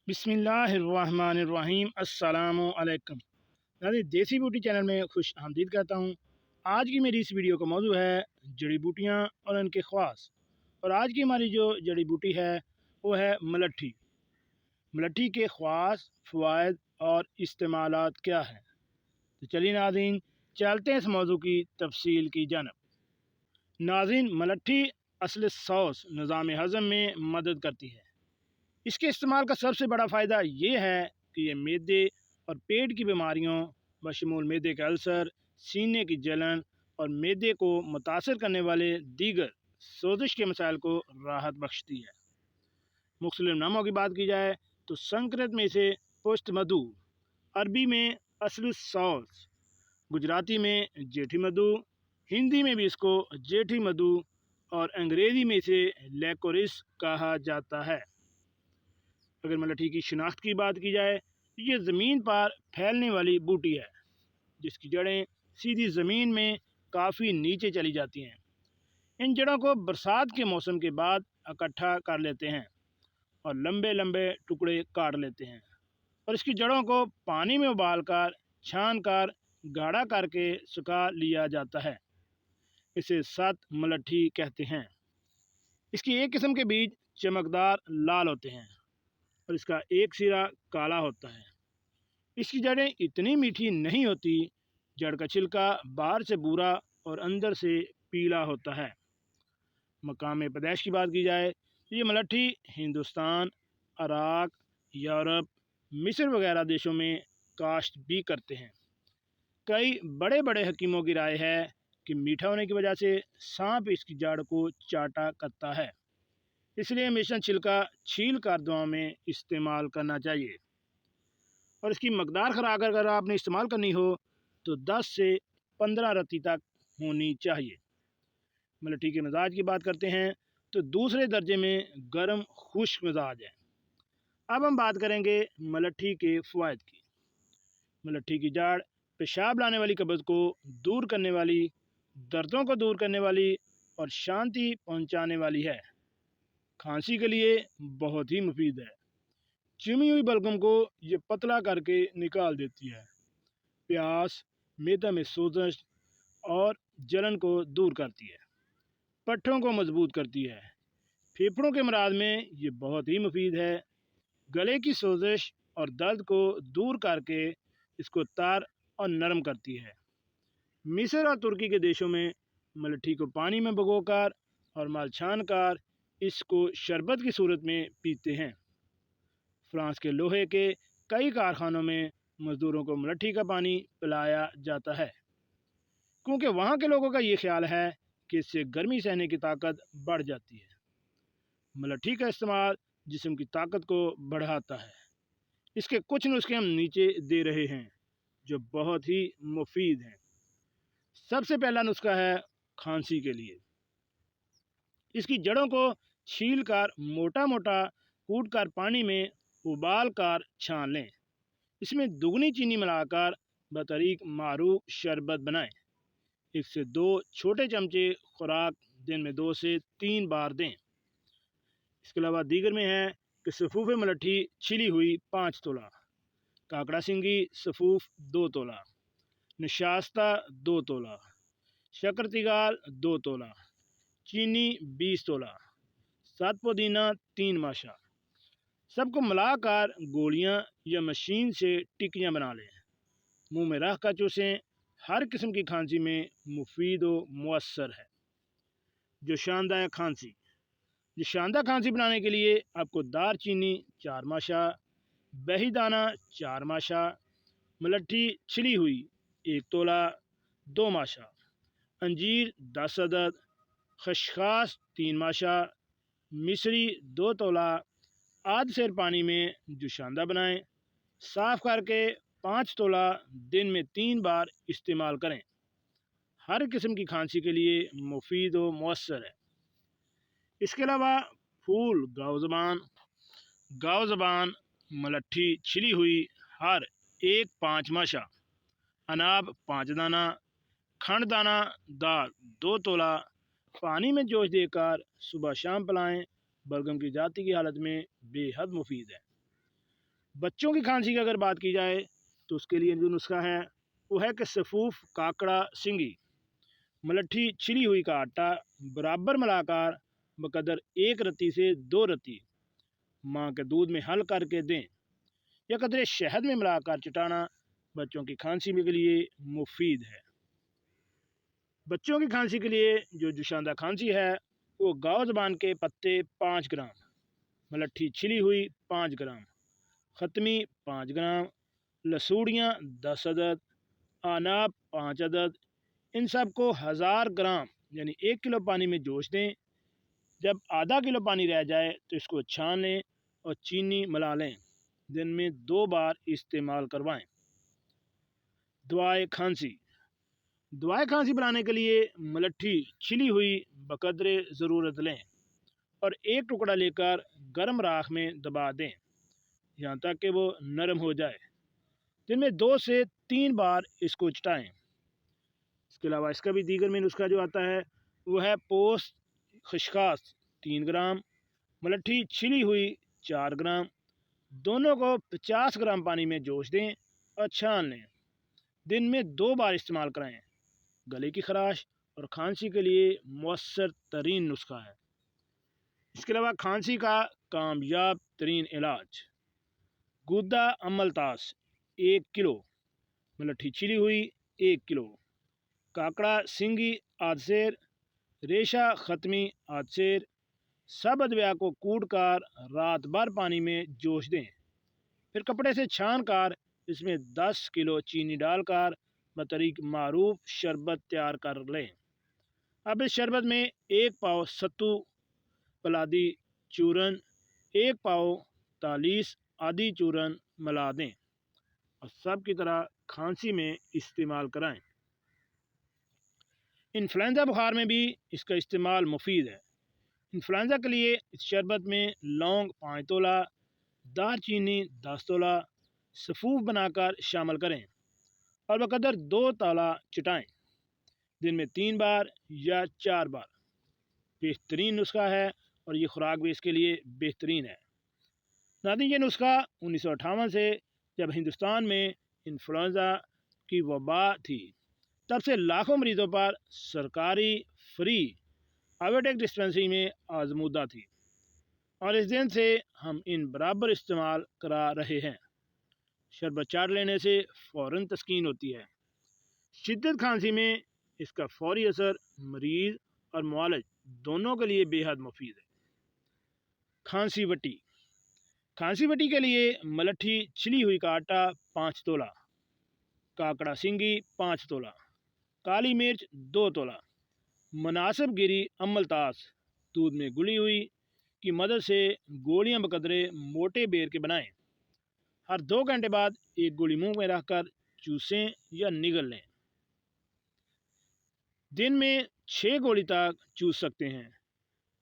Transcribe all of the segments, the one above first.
बिस्मिल्लाहिर्रहमानिर्रहीम अस्सलामु अलैकुम। नाज़रीन, देसी बूटी चैनल में खुश आमदीद कहता हूँ। आज की मेरी इस वीडियो का मौजू है जड़ी बूटियाँ और उनके ख़वास। और आज की हमारी जो जड़ी बूटी है वो है मलट्ठी। मलट्ठी के ख़वास, फ़वाइद और इस्तेमालात क्या हैं, तो चलिए नाज़रीन चलते हैं इस मौजू की तफसील की जानब। नाज़रीन, मलट्ठी असल सॉस निज़ाम हज़म में मदद करती है। इसके इस्तेमाल का सबसे बड़ा फ़ायदा ये है कि ये मैदे और पेट की बीमारियों बशमूल मैदे के अल्सर, सीने की जलन और मैदे को मुतासर करने वाले दीगर सोजिश के मसाइल को राहत बख्शती है। मुख्तलिफ नामों की बात की जाए तो संस्कृत में इसे पुष्ट मधु, अरबी में असलु सॉस, गुजराती में जेठी मधु, हिंदी में भी इसको जेठी मधु और अंग्रेज़ी में इसे लेकोरिस कहा जाता है। अगर मलट्ठी की शिनाख्त की बात की जाए तो ये ज़मीन पर फैलने वाली बूटी है जिसकी जड़ें सीधी ज़मीन में काफ़ी नीचे चली जाती हैं। इन जड़ों को बरसात के मौसम के बाद इकट्ठा कर लेते हैं और लंबे लंबे टुकड़े काट लेते हैं और इसकी जड़ों को पानी में उबाल कर छान कर गाढ़ा करके सुखा लिया जाता है। इसे सत मलट्ठी कहते हैं। इसकी एक किस्म के बीज चमकदार लाल होते हैं और इसका एक सिरा काला होता है। इसकी जड़ें इतनी मीठी नहीं होती। जड़ का छिलका बाहर से भूरा और अंदर से पीला होता है। मकाम पैदाइश की बात की जाए तो ये मलट्ठी हिंदुस्तान, इराक, यूरोप, मिस्र वगैरह देशों में काश्त भी करते हैं। कई बड़े बड़े हकीमों की राय है कि मीठा होने की वजह से सांप इसकी जड़ को चाटा करता है, इसलिए हमेशा छिलका छील कर दुआ में इस्तेमाल करना चाहिए। और इसकी मकदार खुराक अगर आपने इस्तेमाल करनी हो तो 10 से 15 रत्ती तक होनी चाहिए। मलट्ठी के मिजाज की बात करते हैं तो दूसरे दर्जे में गर्म खुश्क मिजाज है। अब हम बात करेंगे मलट्ठी के फ़वाइद की। मलट्ठी की जड़ पेशाब लाने वाली कब्ज़ को दूर करने वाली, दर्दों को दूर करने वाली और शांति पहुँचाने वाली है। खांसी के लिए बहुत ही मुफीद है। चिमी हुई बलगम को ये पतला करके निकाल देती है। प्यास, मैदा में सोजश और जलन को दूर करती है। पट्ठों को मजबूत करती है। फेफड़ों के मराज में ये बहुत ही मुफीद है। गले की सोजश और दर्द को दूर करके इसको तार और नरम करती है। मिस्र और तुर्की के देशों में मलट्ठी को पानी में भिगोकर और माल छान कर इसको शरबत की सूरत में पीते हैं। फ्रांस के लोहे के कई कारखानों में मज़दूरों को मलट्ठी का पानी पिलाया जाता है क्योंकि वहाँ के लोगों का ये ख्याल है कि इससे गर्मी सहने की ताकत बढ़ जाती है। मलट्ठी का इस्तेमाल जिस्म की ताकत को बढ़ाता है। इसके कुछ नुस्खे हम नीचे दे रहे हैं जो बहुत ही मुफीद हैं। सबसे पहला नुस्खा है खांसी के लिए। इसकी जड़ों को छील कर मोटा मोटा कूट कर पानी में उबाल कर छान लें। इसमें दुगनी चीनी मिलाकर बतरीक मारूफ शरबत बनाएं। 1 से 2 छोटे चमचे खुराक दिन में 2 से 3 बार दें। इसके अलावा दीगर में है कि सफ़ूफ़ मलट्ठी छिली हुई 5 तोला, काकड़ा सिंगी सफ़ूफ़ 2 तोला, नशास्ता 2 तोला, शक्कर तिगाल 2 तोला, चीनी 20 तोला, 7 पुदीना 3 माशा। सबको मिलाकर गोलियां या मशीन से टिक्कियां बना लें। मुंह में रख कर चूसें। हर किस्म की खांसी में मुफीद व मुअस्सर है। जो शानदार खांसी बनाने के लिए आपको दार चीनी 4 माशा, बही दाना 4 माशा, मलट्ठी छिली हुई 1 तोला 2 माशा, अंजीर 10 अदद, खसखस 3 माशा, मिश्री 2 तोला आध सेर पानी में जुशांदा बनाएं। साफ़ करके 5 तोला दिन में 3 बार इस्तेमाल करें। हर किस्म की खांसी के लिए मुफीद व मुअस्सर है। इसके अलावा फूल गाव ज़बान मलट्ठी छिली हुई हर 1-5 माशा, अनाब 5 दाना, खंड दाना दाल 2 तोला पानी में जोश देकर सुबह शाम पिलाएं। बलगम की जाति की हालत में बेहद मुफीद है। बच्चों की खांसी की अगर बात की जाए तो उसके लिए जो नुस्खा है वो है कि सफूफ काकड़ा सिंगी मलट्ठी छिली हुई का आटा बराबर मिलाकर बकदर 1 रत्ती से 2 रत्ती माँ के दूध में हल करके दें या कतरे शहद में मिलाकर चटाना बच्चों की खांसी के लिए मुफीद है। बच्चों की खांसी के लिए जो जुशांदा खांसी है वो गाव ज़बान के पत्ते 5 ग्राम, मलट्ठी छिली हुई 5 ग्राम, ख़त्मी 5 ग्राम, लसूड़ियाँ 10 अदद, अनाब 5 अदद, इन सब को 1000 ग्राम यानी 1 किलो पानी में जोश दें। जब आधा किलो पानी रह जाए तो इसको छान लें और चीनी मिला लें। दिन में 2 बार इस्तेमाल करवाएं। दवाए खांसी बनाने के लिए मलट्ठी छिली हुई बकदरे ज़रूरत लें और 1 टुकड़ा लेकर गर्म राख में दबा दें यहाँ तक कि वो नरम हो जाए। दिन में 2 से 3 बार इसको चटाएं। इसके अलावा इसका भी दीगर में नुस्खा जो आता है वो है पोस्त खशखास 3 ग्राम, मलट्ठी छिली हुई 4 ग्राम, दोनों को 50 ग्राम पानी में जोश दें और छान लें। दिन में 2 बार इस्तेमाल कराएं। गले की खराश और खांसी के लिए मौसर तरीन नुस्खा है। इसके अलावा खांसी का कामयाब तरीन इलाज गुद्दा अमलतास 1 किलो, मलट्ठी छिली हुई 1 किलो, काकड़ा सिंगी आध सेर, रेशा ख़त्मी आध सेर, सब अदविया को कूट कर रात भर पानी में जोश दें। फिर कपड़े से छान कर इसमें 10 किलो चीनी डालकर बतरीक मारूफ शरबत तैयार कर लें। अब इस शरबत में 1 पाव सत्तू पलादी चूरन, 1 पाव तालीस आदि चूरन मिला दें और सब की तरह खांसी में इस्तेमाल कराएं। इन्फ्लुएंजा बुखार में भी इसका इस्तेमाल मुफीद है। इन्फ्लुएंजा के लिए इस शरबत में लौंग 5 तोला, दारचीनी 10 तोला सफूफ बनाकर शामिल करें और बकदर 2 तोला चटाएं। दिन में 3 बार या 4 बार। बेहतरीन नुस्खा है और ये खुराक भी इसके लिए बेहतरीन है। नाज़रीन, ये नुस्खा 1958 से जब हिंदुस्तान में इन्फ्लुएंजा की वबा थी तब से लाखों मरीजों पर सरकारी फ्री आयोटेक डिस्पेंसरी में आजमूदा थी और इस दिन से हम इन बराबर इस्तेमाल करा रहे हैं। शरबत चाट लेने से फ़ौरन तस्कीन होती है। शिद्दत खांसी में इसका फौरी असर मरीज़ और मुआलज दोनों के लिए बेहद मुफीद है। खांसी वटी के लिए मलट्ठी छिली हुई का आटा 5 तोला, काकड़ा सिंगी 5 तोला, काली मिर्च 2 तोला, मुनासिब गिरी अमलतास दूध में गुली हुई की मदद से गोलियां बकदरे मोटे बेर के बनाएं। हर 2 घंटे बाद 1 गोली मुंह में रखकर चूसें या निगल लें। दिन में 6 गोली तक चूस सकते हैं।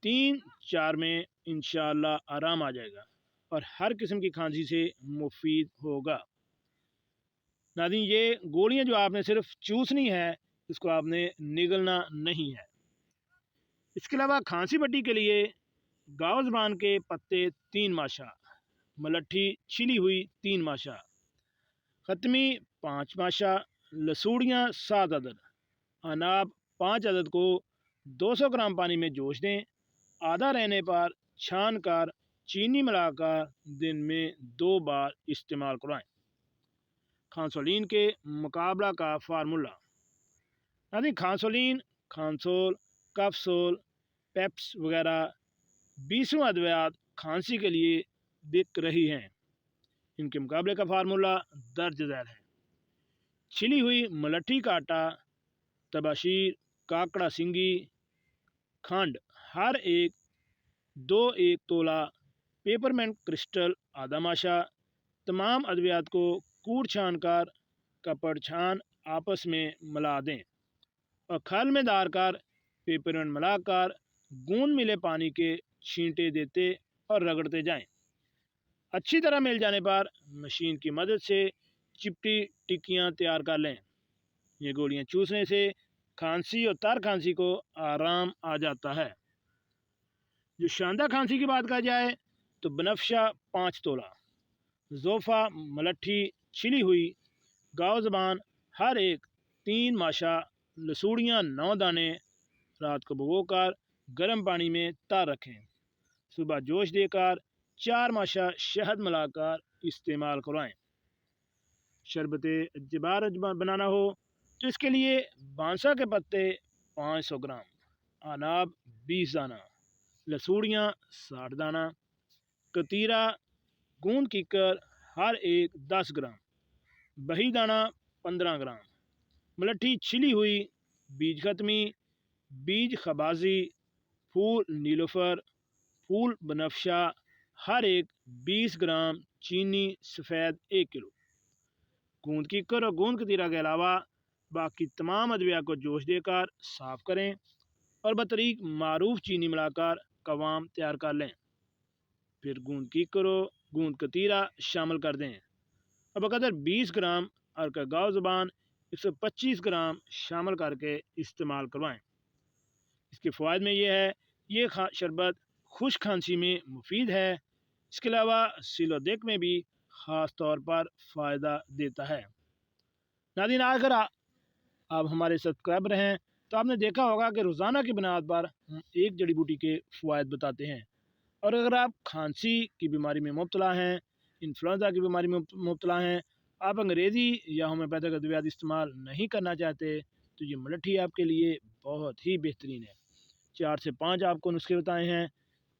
3-4 में इंशाअल्लाह आराम आ जाएगा और हर किस्म की खांसी से मुफीद होगा। नाज़रीन, ये गोलियां जो आपने सिर्फ चूसनी है, इसको आपने निगलना नहीं है। इसके अलावा खांसी पट्टी के लिए गाव ज़बान के पत्ते 3 माशा, मलट्ठी छिली हुई 3 माशा, ख़त्मी 5 माशा, लसूड़ियाँ 7 अदद, अनाब 5 अदद को 200 ग्राम पानी में जोश दें। आधा रहने पर छान कर चीनी मिलाकर दिन में 2 बार इस्तेमाल कराएं। खांसोलिन के मुकाबला का फार्मूला। नाज़रीन, खांसोलिन, खांसोल, कफसोल, पेप्स वगैरह 20 अद्वियात खांसी के लिए बिक रही हैं। इनके मुकाबले का फार्मूला दर्ज झैल है। छिली हुई मलट्ठी का आटा, तबाशीर, काकड़ा सिंगी, खंड हर एक 1 तोला, पेपरमेंट क्रिस्टल आधा माशा, तमाम अद्वियात को कूट छान कर कपड़ छान आपस में मिला दें और खल में डाल कर पेपरमेंट मिलाकर गूंद मिले पानी के छींटे देते और रगड़ते जाएं। अच्छी तरह मिल जाने पर मशीन की मदद से चिपटी टिक्कियाँ तैयार कर लें। ये गोलियाँ चूसने से खांसी और तर खांसी को आराम आ जाता है। जो शानदार खांसी की बात कहा जाए तो बनफशा 5 तोला, ज़ोफ़ा मलट्ठी छिली हुई, गाव ज़बान हर एक 3 माशा, लसूड़ियाँ 9 दाने, रात को भिगोकर गर्म पानी में तर रखें। सुबह जोश देकर 4 माशा शहद मिलाकर इस्तेमाल करवाएं। शरबत जबार बनाना हो तो इसके लिए बांसा के पत्ते 500 ग्राम, अनाब 20 दाना, लसूड़ियाँ 60 दाना, कतीरा गूंद कीकर हर एक 10 ग्राम, बही दाना 15 ग्राम, मलट्ठी छिली हुई, बीज खत्मी, बीज खबाजी, फूल नीलोफर, फूल बनफशा हर एक 20 ग्राम, चीनी सफ़ेद 1 किलो। गूंद कीकर और गूंद कतीरा के अलावा बाकी तमाम अदविया को जोश देकर साफ़ करें और बतरीक मारूफ चीनी मिलाकर कवाम तैयार कर लें। फिर गूंद कीकर और गूंद कतीरा शामिल कर दें और बकदर 20 ग्राम और गाव ज़बान 125 ग्राम शामिल करके इस्तेमाल करवाएं। इसके फ़वाइद में ये है, ये शरबत खुश्क खांसी में मुफीद है। इसके अलावा सिलोदेक में भी ख़ास तौर पर फ़ायदा देता है। नाज़रीन, अगर आप हमारे सब्सक्राइबर हैं तो आपने देखा होगा कि रोज़ाना की बुनियाद पर हम एक जड़ी बूटी के फ़वाइद बताते हैं। और अगर आप खांसी की बीमारी में मुब्तला हैं, इन्फ्लुएंजा की बीमारी में मुब्तला हैं, आप अंग्रेज़ी या होम्योपैथिक अद्वियात इस्तेमाल नहीं करना चाहते, तो ये मलट्ठी आपके लिए बहुत ही बेहतरीन है। 4 से 5 आपको नुस्खे बताए हैं,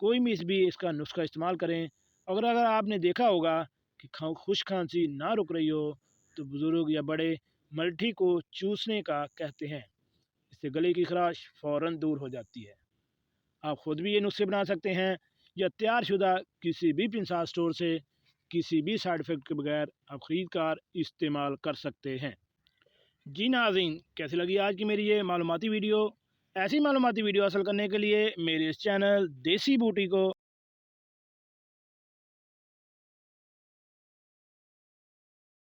कोई भी इसका नुस्खा इस्तेमाल करें। अगर आपने देखा होगा कि खुश्क खांसी ना रुक रही हो तो बुज़ुर्ग या बड़े मलट्ठी को चूसने का कहते हैं। इससे गले की खराश फ़ौरन दूर हो जाती है। आप ख़ुद भी ये नुस्खे बना सकते हैं या तैयार शुदा किसी भी पिंसार स्टोर से किसी भी साइड इफ़ेक्ट के बगैर आप ख़रीद कर इस्तेमाल कर सकते हैं। जी नाज़रीन, कैसी लगी आज की मेरी ये मालूमाती वीडियो? ऐसी मालूमाती वीडियो हासिल करने के लिए मेरे इस चैनल देसी बूटी को